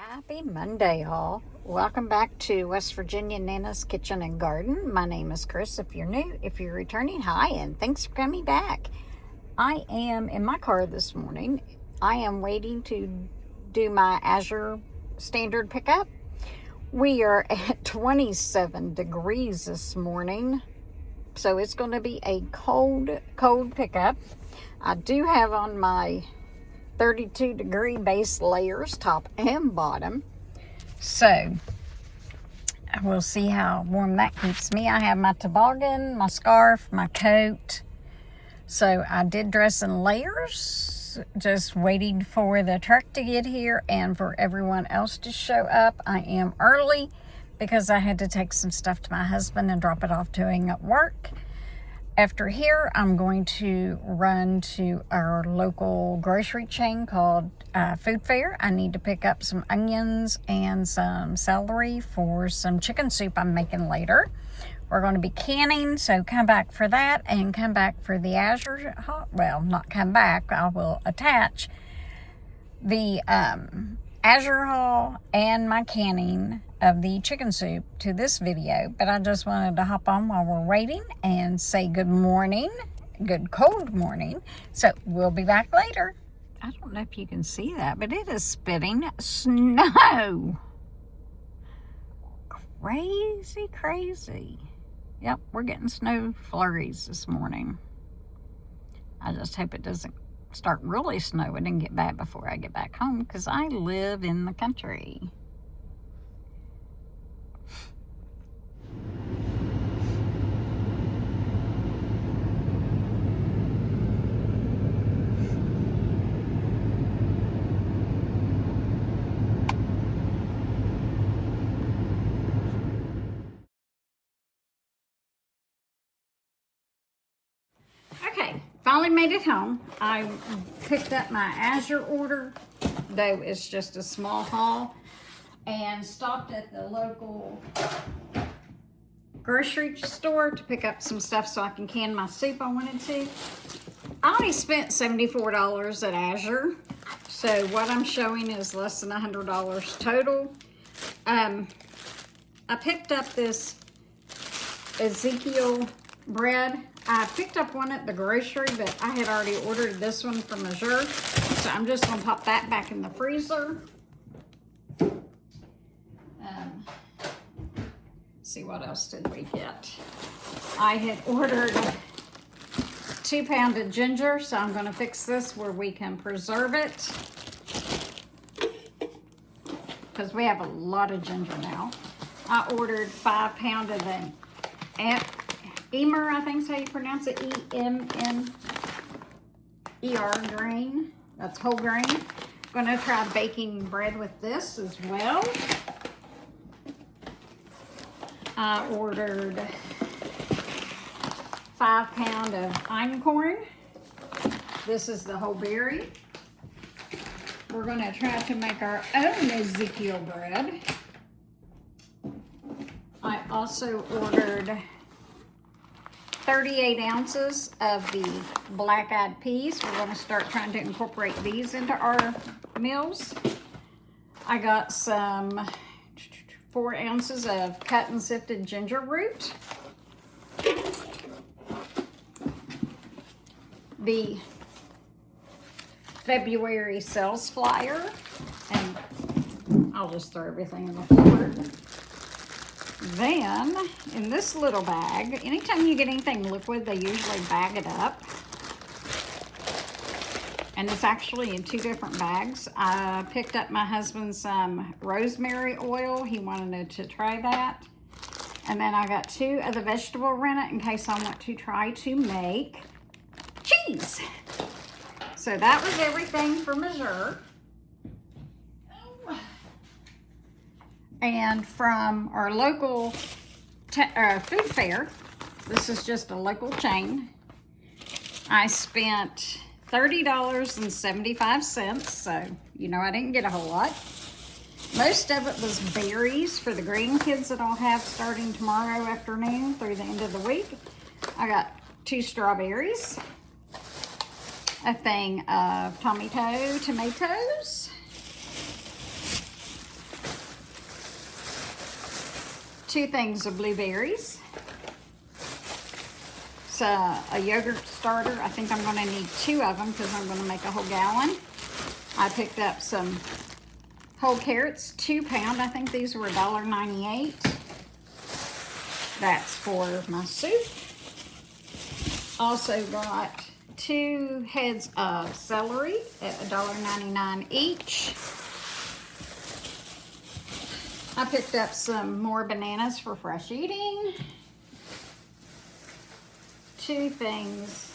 Happy Monday, all. Welcome back to West Virginia Nana's Kitchen and Garden. My name is Chris. If you're new, if you're returning, hi, and thanks for coming back. I am in my car this morning. I am waiting to do my Azure standard pickup. We are at 27 degrees this morning, so it's going to be a cold pickup. I do have on my 32-degree base layers, top and bottom. So we'll see how warm that keeps me. I have my toboggan, my scarf, my coat. So I did dress in layers, just waiting for the truck to get here and for everyone else to show up. I am early because I had to take some stuff to my husband and drop it off to him at work. After here, I'm going to run to our local grocery chain called Food Fair. I need to pick up some onions and some celery for some chicken soup I'm making later. We're going to be canning, so come back for that and come back for the Azure haul. Well, not come back. I will attach the Azure haul and my canning of the chicken soup to this video, but I just wanted to hop on while we're waiting and say good morning, good cold morning. So we'll be back later. I don't know if you can see that, but it is spitting snow. Crazy. Yep, we're getting snow flurries this morning. I just hope it doesn't start really snowing and get bad before I get back home, because I live in the country. Okay, finally made it home. I picked up my Azure order, though it's just a small haul, and stopped at the local grocery store to pick up some stuff so I can can my soup I wanted to. I only spent $74 at Azure, so what I'm showing is less than $100 total. I picked up this Ezekiel bread. I picked up one at the grocery, but I had already ordered this one from Azure, so I'm just going to pop that back in the freezer. See, what else did we get? I had ordered 2 pounds of ginger, so I'm going to fix this where we can preserve it, because we have a lot of ginger now. I ordered 5 pounds of the Emer, I think is how you pronounce it, E-M-N-E-R grain. That's whole grain. I'm going to try baking bread with this as well. I ordered 5 pounds of einkorn. This is the whole berry. We're going to try to make our own Ezekiel bread. I also ordered 38 ounces of the black-eyed peas. We're going to start trying to incorporate these into our meals. I got some 4 ounces of cut and sifted ginger root. The February sales flyer, and I'll just throw everything in the floor. Then, in this little bag, anytime you get anything liquid, they usually bag it up. And it's actually in 2 different bags. I picked up my husband some rosemary oil. He wanted to try that. And then I got 2 of the vegetable rennet in case I want to try to make cheese. So that was everything from Azure. And from our local food fair, this is just a local chain, I spent $30.75, so you know I didn't get a whole lot. Most of it was berries for the grandkids that I'll have starting tomorrow afternoon through the end of the week. I got 2 strawberries, a thing of tomato tomatoes, 2 things of blueberries. It's a yogurt starter. I think I'm going to need 2 of them because I'm going to make a whole gallon. I picked up some whole carrots, 2 pound. I think these were $1.98. That's for my soup. Also got 2 heads of celery at $1.99 each. I picked up some more bananas for fresh eating. 2 things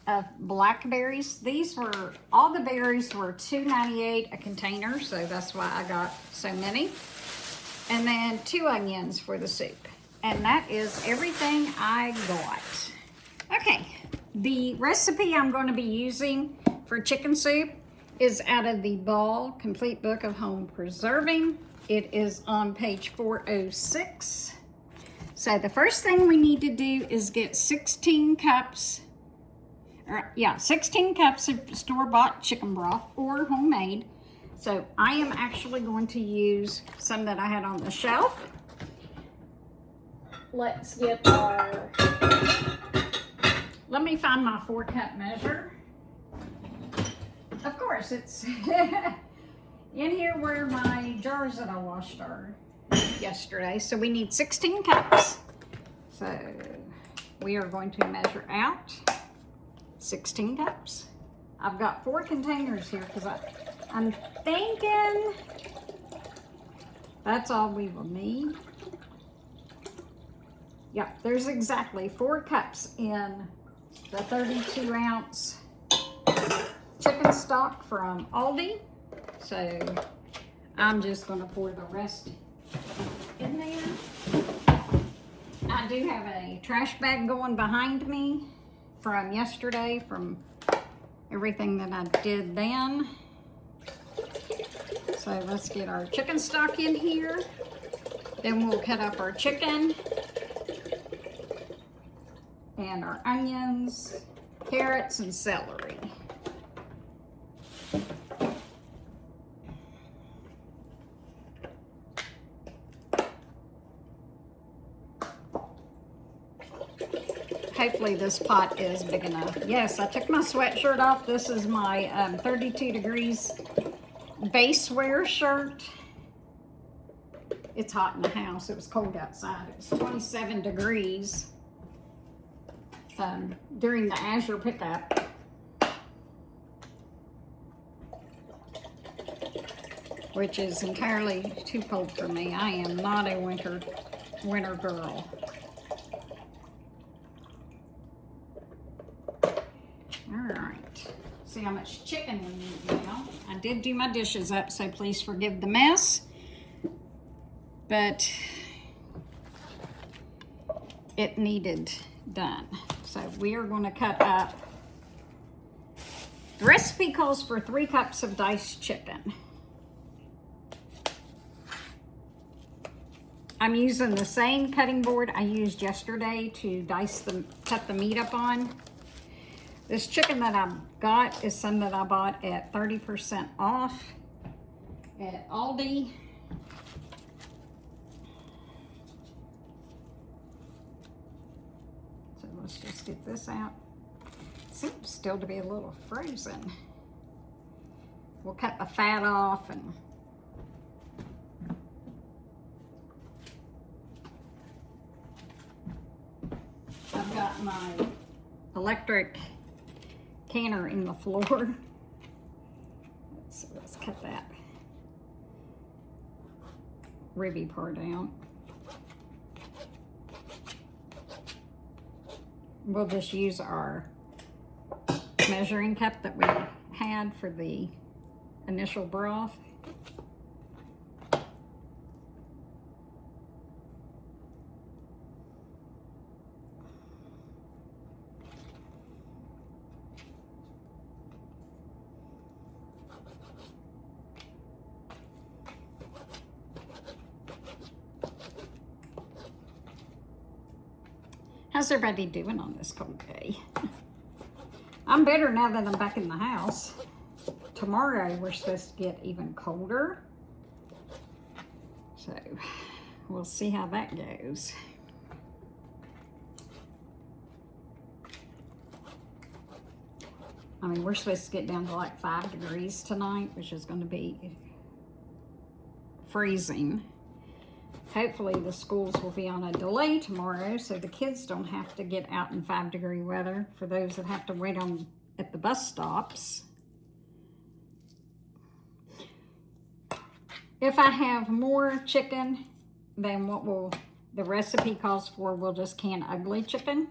of blackberries. These were, all the berries were $2.98 a container, so that's why I got so many. And then 2 onions for the soup. And that is everything I got. Okay, the recipe I'm going to be using for chicken soup is out of the Ball Complete Book of Home Preserving. It is on page 406. So the first thing we need to do is get 16 cups of store-bought chicken broth or homemade. So I am actually going to use some that I had on the shelf. Let's get our, let me find my 4-cup measure. Of course, it's in here where my jars that I washed are yesterday. So we need 16 cups. So we are going to measure out 16 cups. I've got 4 containers here because I'm thinking that's all we will need. Yep, there's exactly 4 cups in the 32-ounce chicken stock from Aldi. So I'm just going to pour the rest in there. I do have a trash bag going behind me from yesterday, from everything that I did then. So let's get our chicken stock in here. Then we'll cut up our chicken and our onions, carrots, and celery. Hopefully this pot is big enough. Yes, I took my sweatshirt off. This is my 32 degrees base wear shirt. It's hot in the house. It was cold outside. It was 27 degrees during the Azure pickup. Which is entirely too cold for me. I am not a winter girl. Alright, see how much chicken we need now. I did do my dishes up, so please forgive the mess. But it needed done. So we are going to cut up. The recipe calls for 3 cups of diced chicken. I'm using the same cutting board I used yesterday to cut the meat up on. This chicken that I've got is some that I bought at 30% off at Aldi. So let's just get this out. It seems still to be a little frozen. We'll cut the fat off and I've got my electric canner in the floor. Let's cut that ribby part out. We'll just use our measuring cup that we had for the initial broth. How's everybody doing on this cold day? I'm better now that I'm back in the house. Tomorrow we're supposed to get even colder. So we'll see how that goes. I mean, we're supposed to get down to like 5 degrees tonight, which is going to be freezing. Hopefully the schools will be on a delay tomorrow, so the kids don't have to get out in 5-degree weather for those that have to wait at the bus stops. If I have more chicken than what the recipe calls for, we'll just can ugly chicken.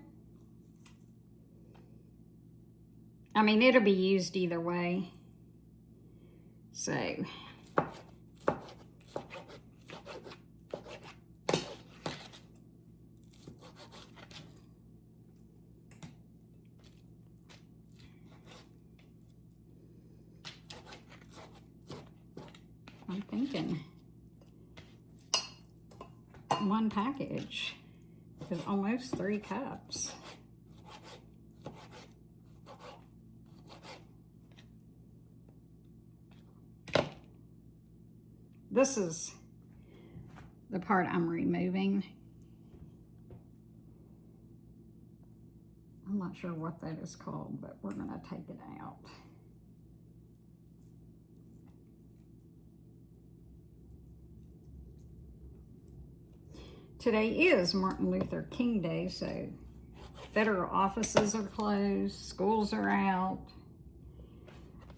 I mean, it'll be used either way. So, I'm thinking 1 package is almost 3 cups. This is the part I'm removing. I'm not sure what that is called, but we're going to take it out. Today is Martin Luther King Day, so federal offices are closed, schools are out,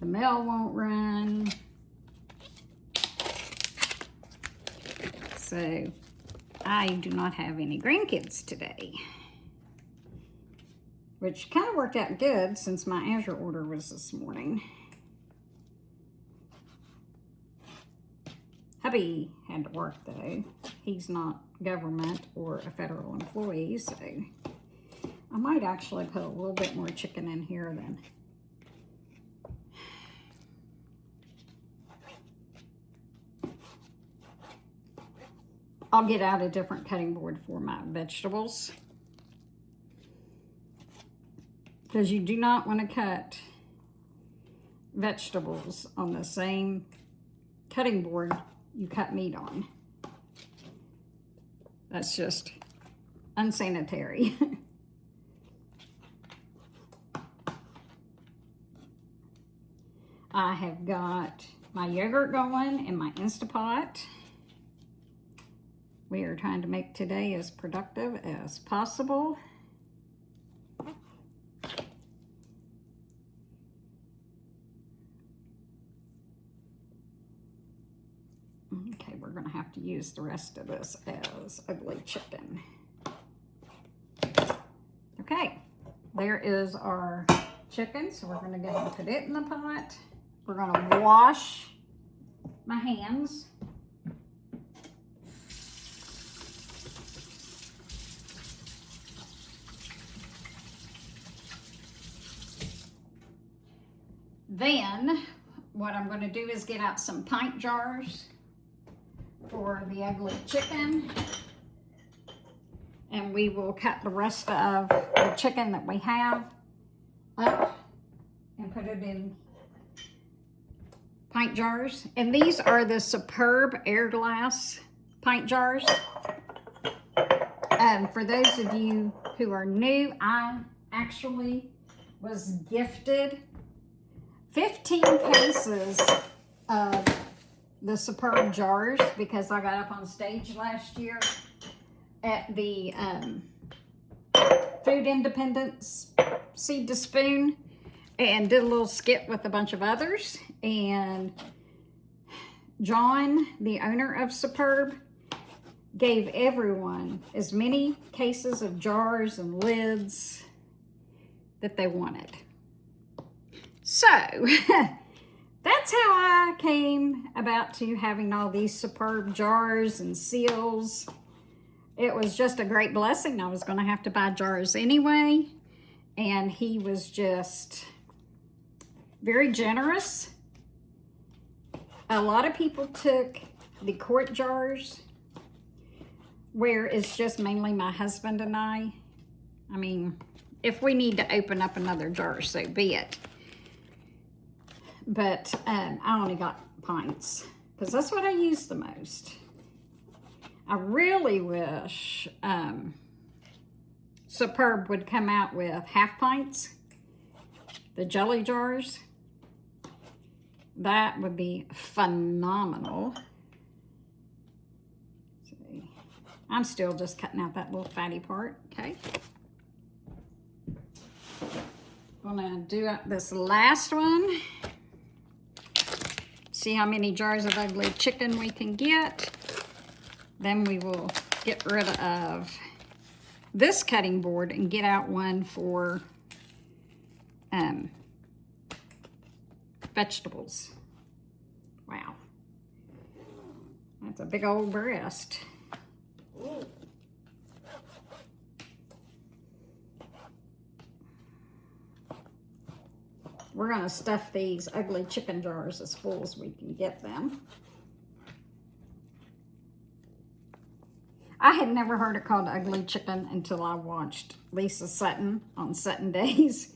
the mail won't run. So I do not have any grandkids today, which kind of worked out good since my Azure order was this morning. Hubby had to work though. He's not government or a federal employee, so I might actually put a little bit more chicken in here then. I'll get out a different cutting board for my vegetables, because you do not want to cut vegetables on the same cutting board you cut meat on. That's just unsanitary. I have got my yogurt going in my Instapot. We are trying to make today as productive as possible. Okay, we're gonna have to use the rest of this as ugly chicken. Okay, there is our chicken. So we're gonna go ahead and put it in the pot. We're gonna wash my hands. Then what I'm going to do is get out some pint jars for the ugly chicken, and we will cut the rest of the chicken that we have up and put it in pint jars. And these are the Superb air glass pint jars. For those of you who are new, I actually was gifted 15 cases of the Superb jars because I got up on stage last year at the Food Independence Seed to Spoon and did a little skit with a bunch of others. And John, the owner of Superb, gave everyone as many cases of jars and lids that they wanted. So that's how I came about to having all these Superb jars and seals. It was just a great blessing. I was going to have to buy jars anyway, and he was just very generous. A lot of people took the quart jars where it's just mainly my husband and I. I mean, if we need to open up another jar, so be it. But I only got pints because that's what I use the most. I really wish Superb would come out with half pints, the jelly jars. That would be phenomenal. See, I'm still just cutting out that little fatty part, okay? I'm gonna do this last one. See how many jars of ugly chicken we can get. Then we will get rid of this cutting board and get out one for vegetables. Wow. That's a big old breast. We're going to stuff these ugly chicken jars as full as we can get them. I had never heard it called ugly chicken until I watched Lisa Sutton on Sutton Days,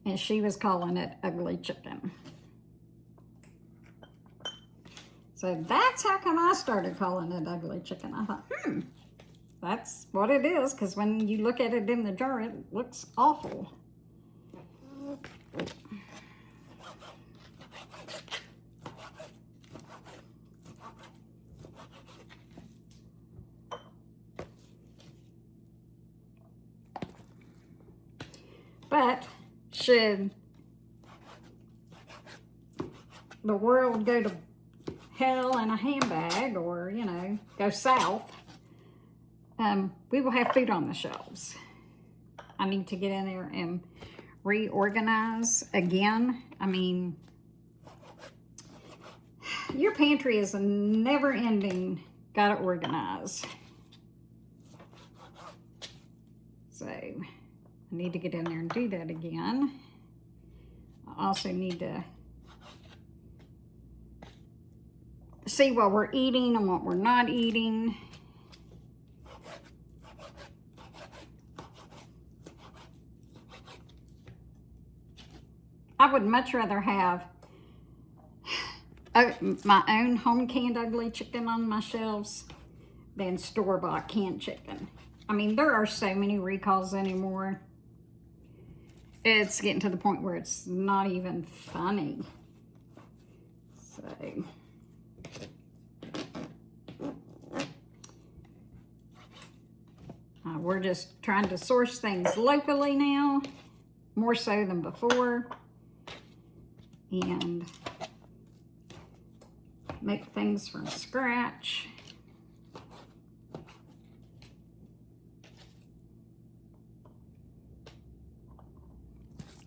and she was calling it ugly chicken. So that's how come I started calling it ugly chicken. I thought, that's what it is, because when you look at it in the jar, it looks awful. But should the world go to hell in a handbag, or, you know, go south, we will have food on the shelves. I need to get in there and reorganize again. I mean, your pantry is a never-ending, gotta organize. So I need to get in there and do that again. I also need to see what we're eating and what we're not eating. I would much rather have my own home canned ugly chicken on my shelves than store-bought canned chicken. I mean, there are so many recalls anymore. It's getting to the point where it's not even funny. So we're just trying to source things locally now, more so than before, and make things from scratch.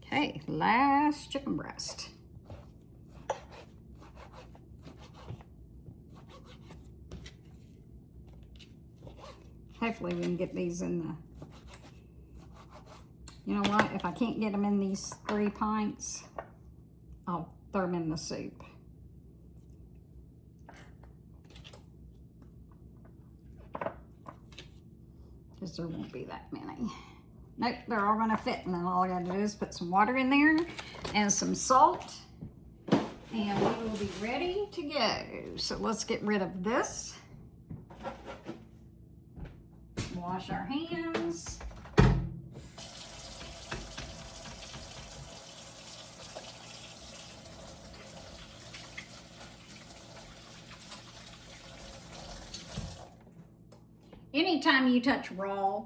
Okay, last chicken breast. Hopefully we can get these in the, you know what, if I can't get them in these 3 pints, I'll throw them in the soup. Because there won't be that many. Nope, they're all gonna fit, and then all I gotta do is put some water in there and some salt, and we will be ready to go. So let's get rid of this. Wash our hands. Anytime you touch raw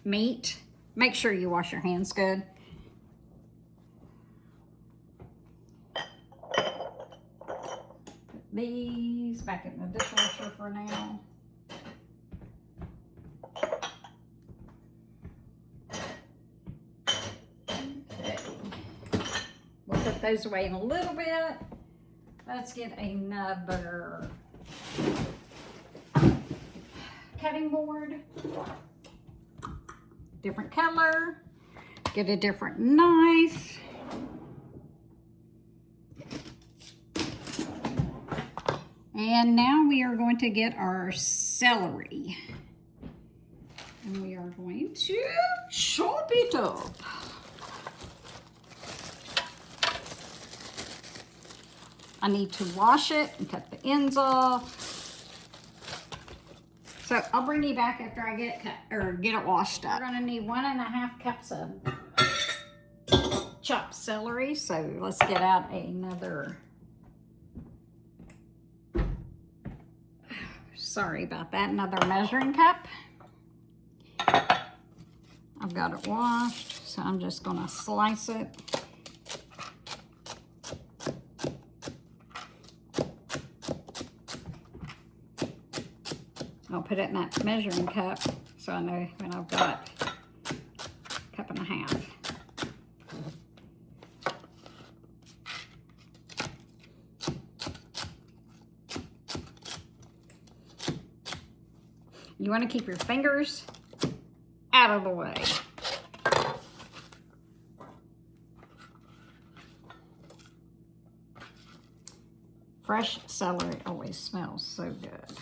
meat, make sure you wash your hands good. Put these back in the dishwasher for now. Okay. We'll put those away in a little bit. Let's get another cutting board. Different color. Get a different knife. And now we are going to get our celery. And we are going to chop it up. I need to wash it and cut the ends off. So I'll bring you back after I get it cut, or get it washed up. We're gonna need 1.5 cups of chopped celery. So let's get out another, sorry about that, another measuring cup. I've got it washed, so I'm just gonna slice it. I'll put it in that measuring cup so I know when I've got a cup and a half. You want to keep your fingers out of the way. Fresh celery always smells so good.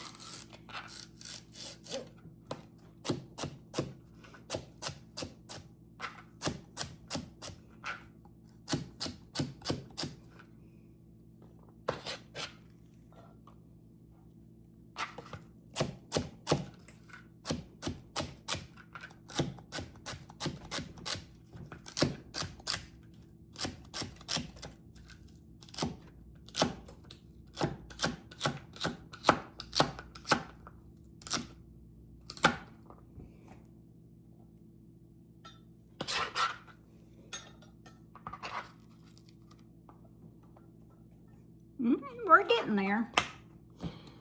We're getting there.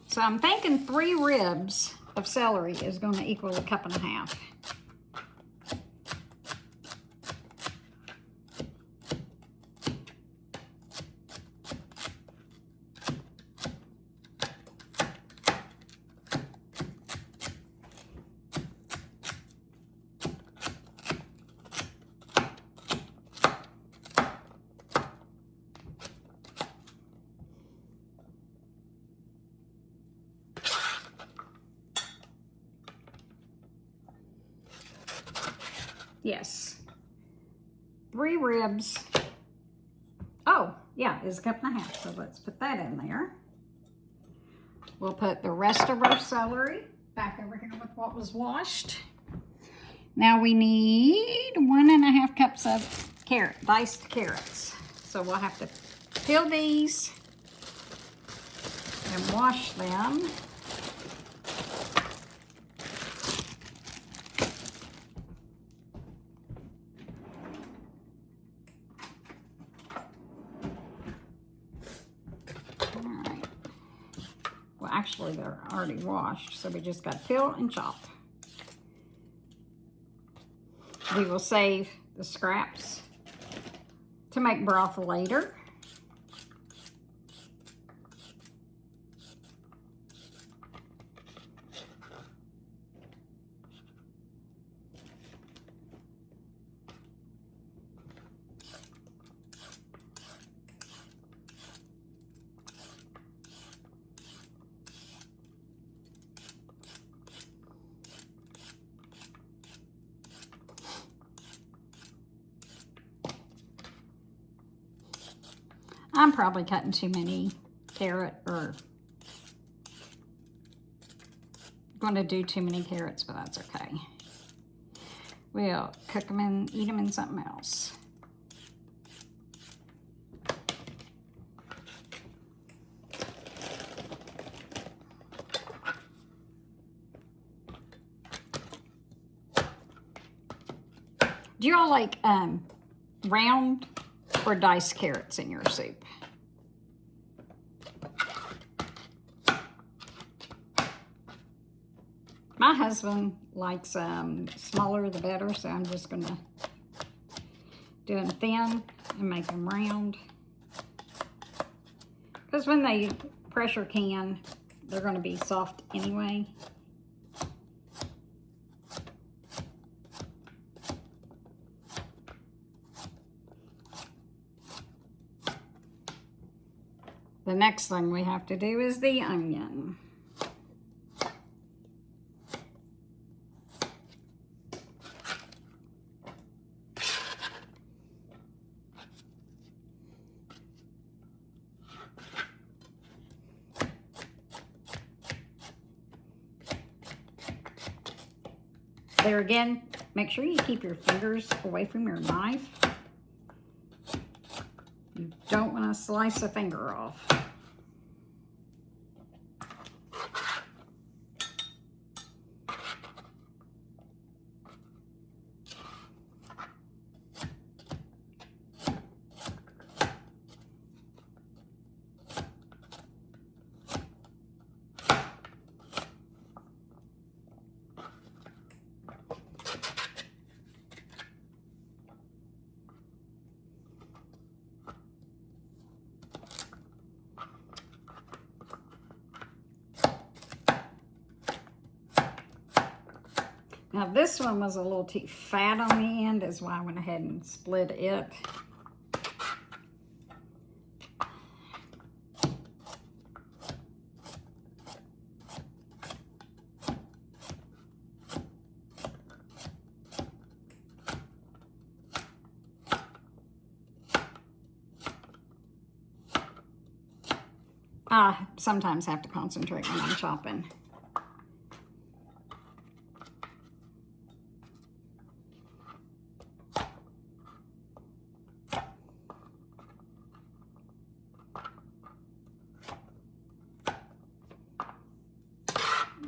So I'm thinking 3 ribs of celery is going to equal a cup and a half. Yes, 3 ribs. Oh, yeah, is a cup and a half. So let's put that in there. We'll put the rest of our celery back over here with what was washed. Now we need 1.5 cups of diced carrots. So we'll have to peel these and wash them. Actually, they're already washed, so we just got to peel and chop. We will save the scraps to make broth later. I'm probably cutting too many carrot, or going to do too many carrots, but that's okay. We'll cook them and eat them in something else. Do y'all like round or diced carrots in your soup? My husband likes smaller the better, so I'm just gonna do them thin and make them round. Because when they pressure can, they're gonna be soft anyway. The next thing we have to do is the onion. There again, make sure you keep your fingers away from your knife. You don't want to slice a finger off. Now this one was a little too fat on the end, is why I went ahead and split it. I sometimes have to concentrate when I'm chopping.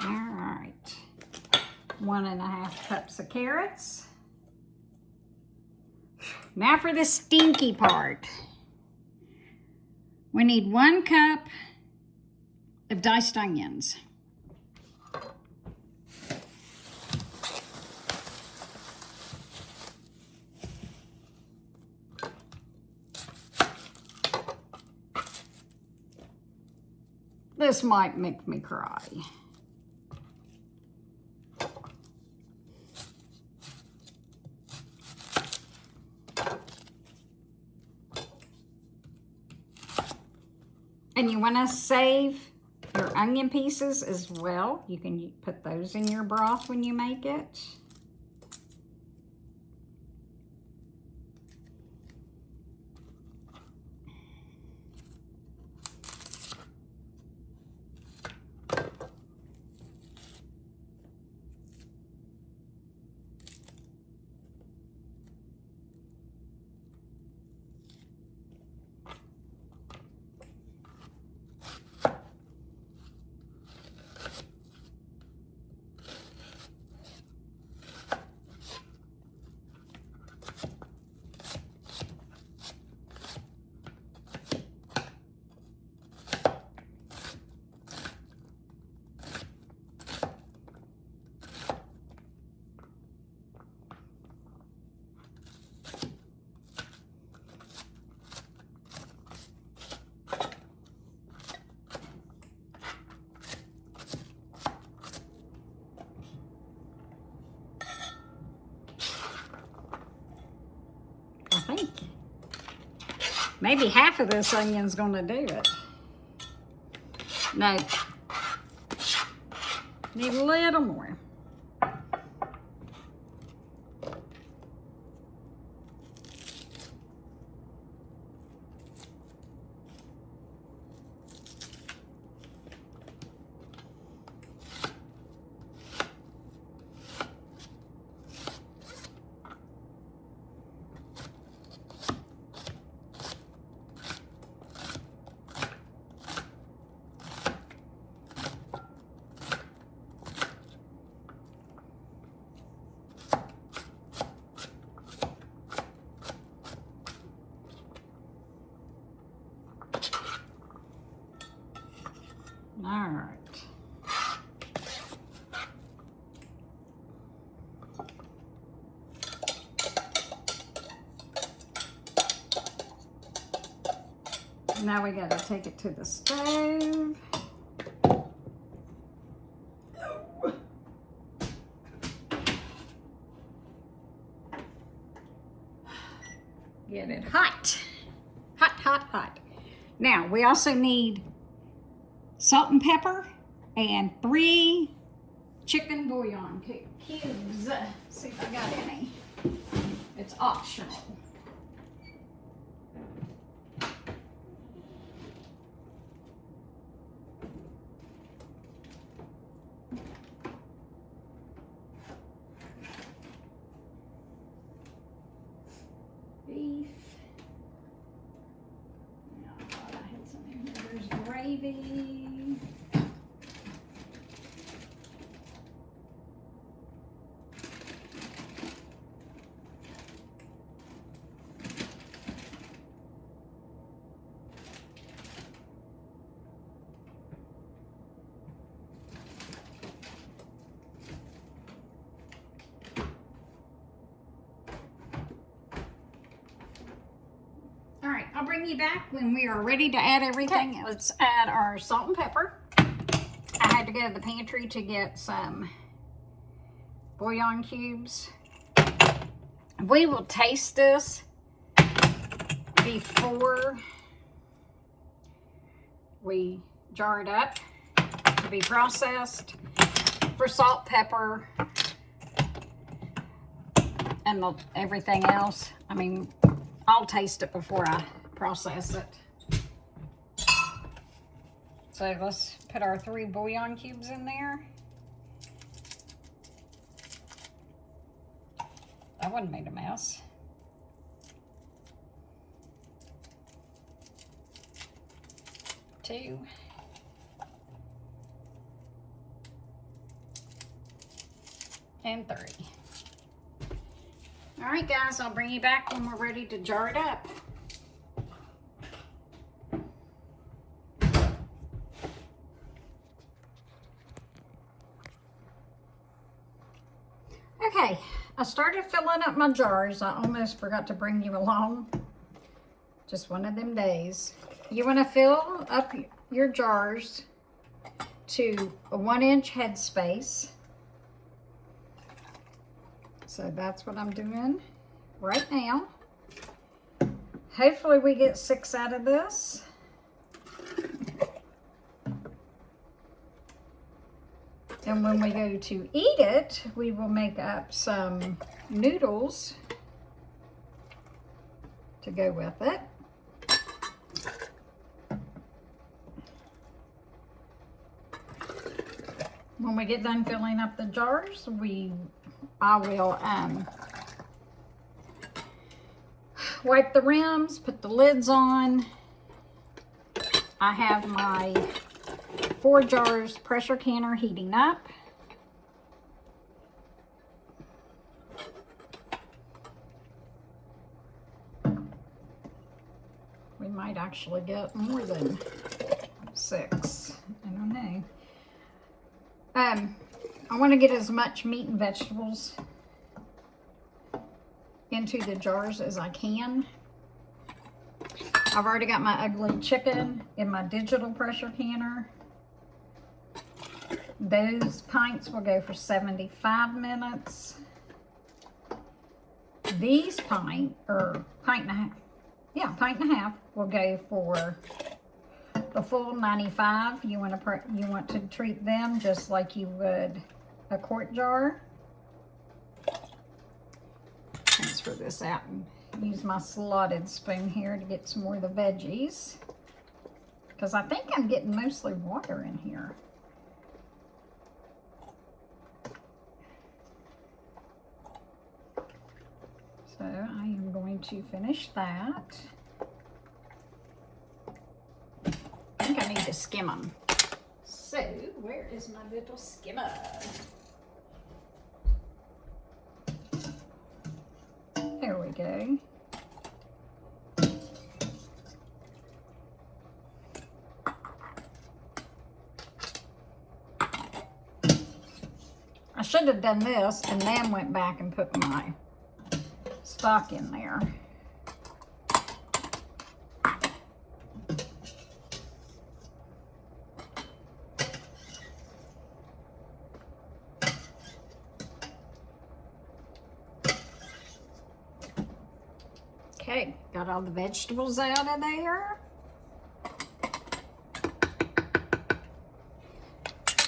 All right, 1.5 cups of carrots. Now for the stinky part. We need 1 cup of diced onions. This might make me cry. And you want to save your onion pieces as well. You can put those in your broth when you make it. I think maybe half of this onion's gonna do it. No, need a little more. All right. Now we got to take it to the stove. Get it hot. Hot, hot, hot. Now, we also need salt and pepper and 3 chicken bouillon cubes. See if I got any. It's optional. gravy. I'll bring you back when we are ready to add everything. Okay. Let's add our salt and pepper. I had to go to the pantry to get some bouillon cubes. We will taste this before we jar it up to be processed for salt, pepper, and everything else. I mean, I'll taste it before I process it. So let's put our 3 bouillon cubes in there. That wouldn't made a mess. Two. And 3. All right, guys, I'll bring you back when we're ready to jar it up. Okay, I started filling up my jars. I almost forgot to bring you along. Just one of them days. You want to fill up your jars to a 1-inch headspace. So that's what I'm doing right now. Hopefully we get 6 out of this. And when we go to eat it, we will make up some noodles to go with it. When we get done filling up the jars, I will wipe the rims, put the lids on. I have my 4 jars pressure canner heating up. We might actually get more than 6. I don't know. I want to get as much meat and vegetables into the jars as I can. I've already got my ugly chicken in my digital pressure canner. Those pints will go for 75 minutes. These pint and a half will go for the full 95. You want to treat them just like you would a quart jar. Transfer this out and use my slotted spoon here to get some more of the veggies, because I think I'm getting mostly water in here. So I am going to finish that. I think I need to skim them. So where is my little skimmer? There we go. I should have done this and then went back and put my stock in there. Okay, got all the vegetables out of there.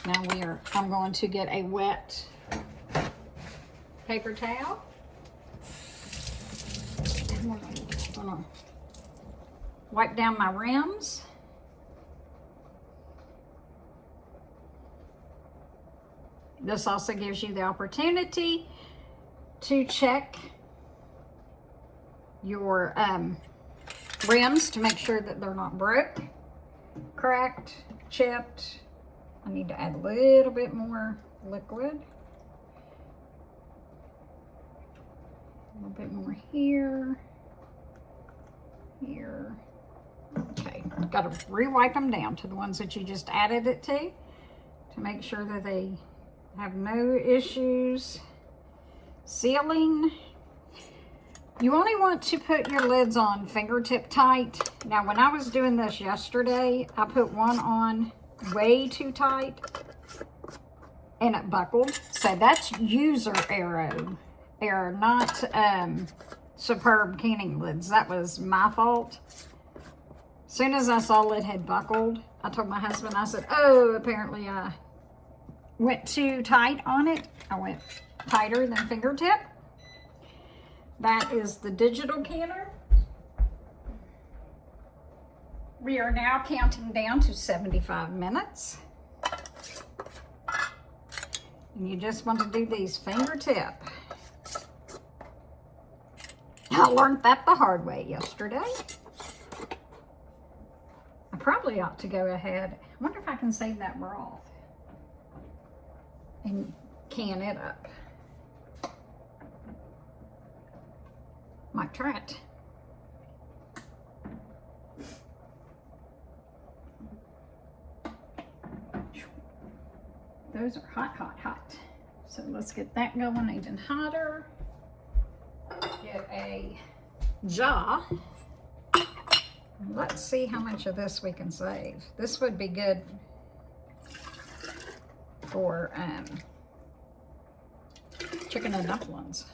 Now I'm going to get a wet paper towel. I'm gonna wipe down my rims. This also gives you the opportunity to check your rims to make sure that they're not broke, cracked, chipped. I need to add a little bit more liquid. A little bit more here. Here. Okay, got to re-wipe them down to the ones that you just added it to make sure that they have no issues sealing. You only want to put your lids on fingertip tight. Now, when I was doing this yesterday, I put one on way too tight and it buckled. So that's user error, not Superb canning lids. That was my fault. As soon as I saw it had buckled, I told my husband, I said, oh, apparently I went too tight on it. I went tighter than fingertip. That is the digital canner. We are now counting down to 75 minutes. And you just want to do these fingertip. I learned that the hard way yesterday. I probably ought to go ahead. I wonder if I can save that broth and can it up. Might try it. Those are hot, hot, hot. So let's get that going even hotter. Get a jar. Let's see how much of this we can save. This would be good for chicken and dumplings.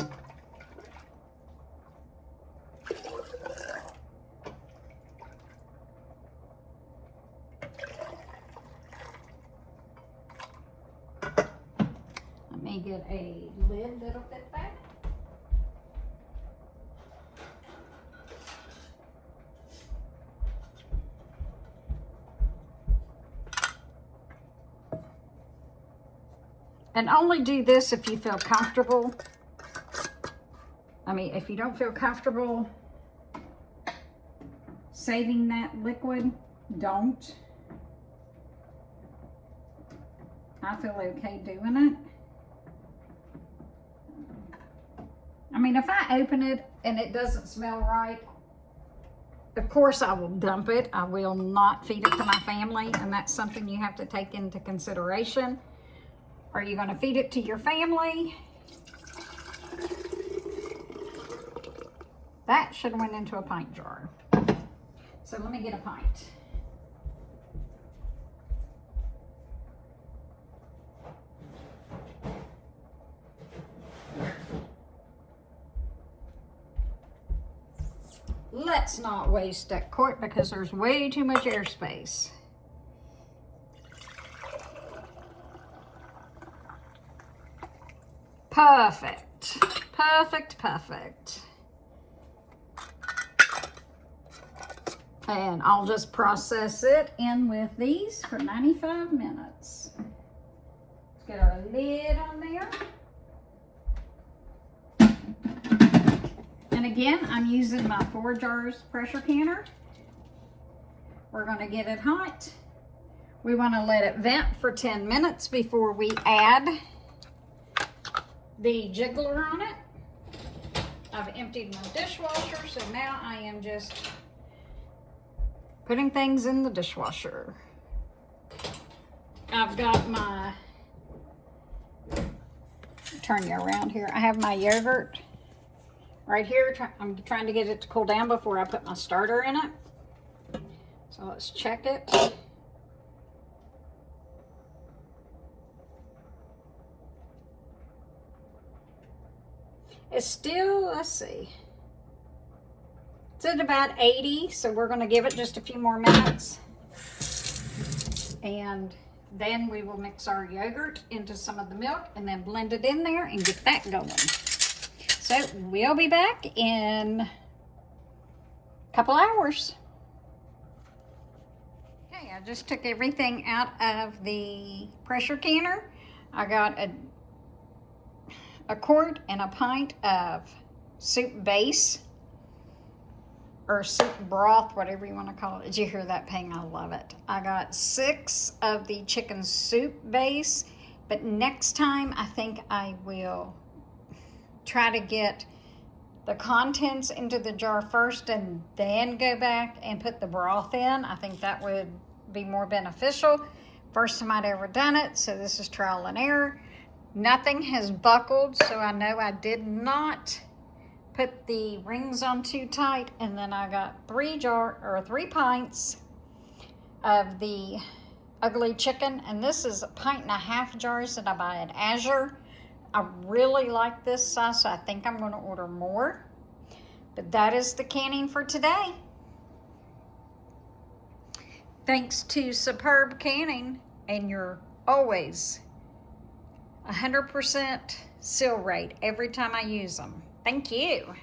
Let me get a lid that'll fit that. And only do this if you feel comfortable. I mean, if you don't feel comfortable saving that liquid, don't. I feel okay doing it. I mean, if I open it and it doesn't smell right, of course I will dump it. I will not feed it to my family, and that's something you have to take into consideration. Are you going to feed it to your family? That should have went into a pint jar. So let me get a pint. Let's not waste that quart because there's way too much airspace. Perfect, perfect, perfect. And I'll just process it in with these for 95 minutes. Let's get our lid on there. And again, I'm using my 4 jars pressure canner. We're going to get it hot. We want to let it vent for 10 minutes before we add the jiggler on it. I've emptied my dishwasher, so now I am just putting things in the dishwasher. I've got my, turn you around here. I have my yogurt right here. I'm trying to get it to cool down before I put my starter in it. So let's check it. It's still, let's see. It's at about 80, so we're going to give it just a few more minutes. And then we will mix our yogurt into some of the milk and then blend it in there and get that going. So we'll be back in a couple hours. Okay, I just took everything out of the pressure canner. I got a quart and a pint of soup base. or soup broth, whatever you want to call it. Did you hear that ping? I love it. I got 6 of the chicken soup base, but next time I think I will try to get the contents into the jar first and then go back and put the broth in. I think that would be more beneficial. First time I'd ever done it, so this is trial and error. Nothing has buckled, so I know I did not put the rings on too tight. And then I got 3 pints of the ugly chicken, and this is 1.5 pint jars that I buy at Azure. I really like this size, so I think I'm going to order more. But that is the canning for today. Thanks to Superb Canning, and you're always 100% seal rate every time I use them. Thank you.